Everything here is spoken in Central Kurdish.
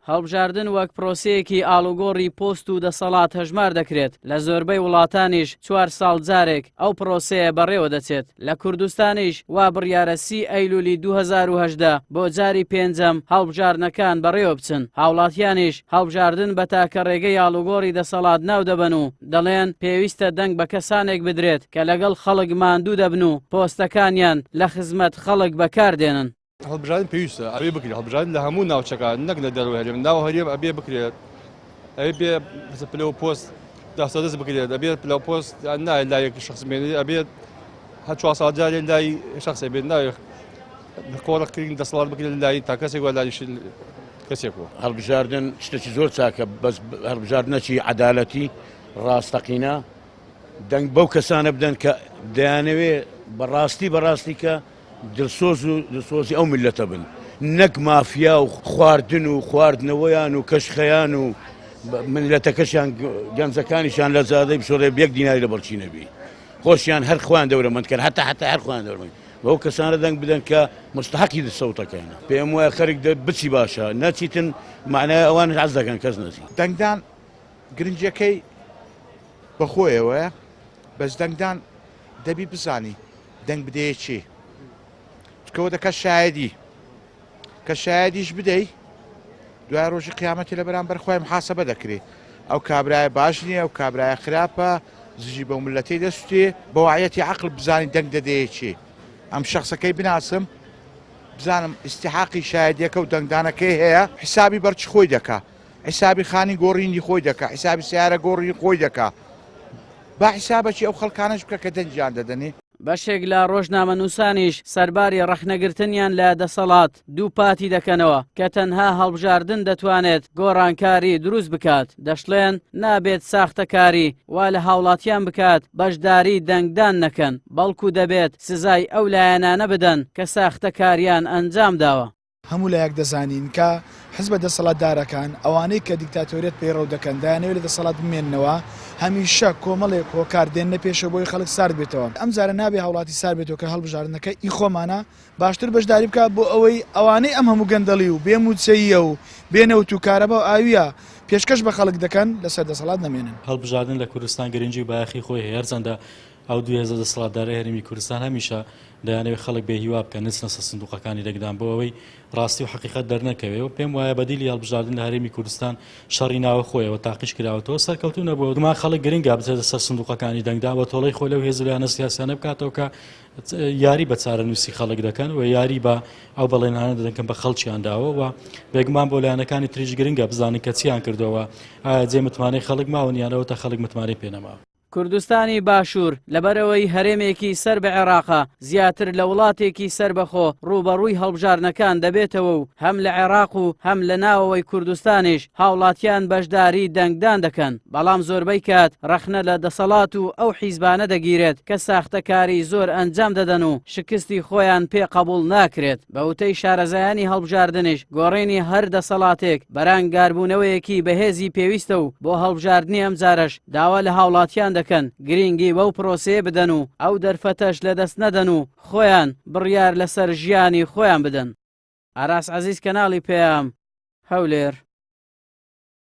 هەڵبژاردن وەک پرۆسەیەکی ئاڵوگۆڕی پۆست و دەسەڵات هەژمار دەکرێت لە زۆربەی وڵاتانیش 4 ساڵ جارێک ئەو پرۆسەیە بەڕێوە دەچێت لە کوردستانیش وا بڕیارە 30 ئەیلولی 2018 بۆ جاری پێنجەم هەڵبژاردنەکان بەڕێوە بچن هاوڵاتیانیش هەڵبژاردن بە تاکە ڕێگەی ئاڵوگۆڕی دەسەڵات ناو دەبن و دەڵێن پێویستە دەنگ بە کەسانێک بدرێت کە لەگەڵ خەڵک ماندوو دەبن و پۆستەکانیان لە خزمەت خەڵک بەکاردێنن هەڵبژاردن پێویستە ئەوێ بکرێت هەڵبژاردن لە هەموو ناوچەکان نەک لە دەروە هەرێم ناو هەرێم ئەبێ بکرێت ئەوێ بێ پلەوە پۆست دەست بکرێت ئەبێت پلەوە پۆست نایە لایەکی شخص بێنێت ئەبێت هەر 4 ساڵ جارێ لای شخص بێت ناوێت کۆڕەکردن دەسەڵات بکرێت لای تا کەسێک وە لای کەسێکەوە هەڵبژاردن شتێکی زۆر چاکە بەس هەڵبژاردنەکی عەدالەتی ڕاستەقینە دەنگ بەو کەسانە بدەن کە دەیانەوێت بەڕاستی کە دڵسۆزی ئەو میلەتە بن نەک مافیا و خواردن و خواردنەوەیان و کەشخەیان و ملەتەکەشیان گەنجەکانیشان لە زادەی بشۆڕێ بێک دیناری لە بەڵچی نەبی خۆشیان هەر خۆیان دەورەمەندکەن هەتا هەر خۆیان دەورەمەند بەو کەسانە دەنگ بدەن کە مستحەقی دەسەوتەکەیانە پێم وایە خەرێک بچی باشە نەچیتن معنای ئەوان حەز دەکەن کەس نەچی دەنگدان گرنجەکەی بەخۆیەوەیە بەس دەنگدان دەبی بزانی دەنگ بدەیە چی کەوە دەکە شایدی کە شایدیش بدەی دوای ڕۆژی قیامەتی لە بەرامبەر خۆی محاسەبە دەکرێت ئەو کابرایە باش نییە ئەو کابرایە خراپە زژی بە ملەتەی دەستێ بە وایەتی عەقڵ بزانی دەنگ دەدەیە چی ئەم شخصەکەی بناسم بزانم ئیستیحاقی شایدیەکە و دەنگدانەکەی هەیە حیسابی بەرچ خۆی دەکا حیسابی خانی گۆڕینی خۆی دەکا حیسابی سیارە گۆڕی خۆی دەکا با حیسابەکی ئەو خەڵکانەش بکە کە دەنجیان دەدەنێ بەشێک لە ڕۆژنامەنووسانیش سەرباری ڕەخنەگرتنیان لە دەسەڵات دوو پاتی دەکەنەوە کە تەنها هەڵبژاردن دەتوانێت گۆڕانکاری دروست بکات دەشڵێن نابێت ساختەکاری وا لە هاوڵاتیان بکات بەشداری دەنگدان نەکەن بەڵکو دەبێت سزای ئەو لایەنانە بدەن کە ساختەکاریان ئەنجام داوە هەموو لایەک دەزانین کە حزب دەسەڵاتدارەکان ئەوانەی کە دیکتاتۆریەت پەیڕەو دەکەن دایانەوێت لە دەسەڵات بمێننەوە هەمیشە کۆمەڵێک هۆکاردێنە پێشەوە بۆی خەڵک سارد بێتەوە ئەم جارە نابێ هاوڵاتی سار بێتەوە کە هەڵبژاردنەکە ئی خۆمانە باشتر بەشداری بکات بۆ ئەوەی ئەوانەی ئەم هەموو گەندەڵی و بێموچەیە و بێنەوت و کارەبە و ئاویە پێشکەش بە خەڵک دەکەن لەسەر دەسەڵات نەمێنن هەڵبژاردن لە کوردستان گرنگی بایەخی خۆی هەیە هەرچەندە ئەو 2000 دەسەڵاتدارە هەرێمی کوردستان هەمیشە دەیانەوێت خەڵک بێهیوا بکەن نچنە سندوقەکانی دەنگدان بۆ ئەوەی ڕاستی و حقیقەت دەرنەکەوێت پێم وایە بەدیلی هەڵبژاردن لە هەرێمی کوردستان شەڕی ناوە خۆیەوە تاقیش کراوەتەوە سەرکەوتو نەبووە گومان خەڵک گرنگە بچێتە سەر سندوقەکانی دەنگدان بە تۆڵەی خۆی لەو هێزولیانە سیاسیانە بکاتەوە کە یاری بە چارەنووسی خەڵک دەکەن و یاری بە ئەو بەڵێنانە دەکەن بە خەڵکیان داوە و بێگومان بۆ لایەنەکانی تریش گرنگە بزانن کە چیان کردەوە ئایا جێ متمانەی خەڵک ماون یانەوە تا خەڵک متمانەی پێنەماوە کوردستانی باشوور لەبەرەوەی هەرێمێکی سەر بە عێراقە زیاتر لە وڵاتێکی سربەخۆ ڕوبەڕووی هەڵبژاردنەکان دەبێتەوە و هەم لە عێراق و هەم لە ناوەوەی کوردستانیش هاوڵاتیان بەشداری دەنگدان دەکەن بەڵام زۆربەی کات ڕەخنە لە دەسەڵات و ئەو حیزبانە دەگیرێت کە ساختەکاری زۆر ئەنجام دەدەن و شکستی خۆیان پێ قبول ناکرێت بە وتەی شارەزایانی هەڵبژاردنش گۆڕینی هەر دەسەڵاتێک بەرانگاربوونەوەیەکی بەهێزی پێویستە و بۆ هەڵبژاردنی ئەم جارش داوا لە هاوڵاتیان دەکەن گرنگی بەو پرۆسەیە بدەن و ئەو دەرفەتەش لەدەست نەدەن و خۆیان بڕیار لەسەر ژیانی خۆیان بدەن ئاراس عەزیز کەناڵی پێام هەولێر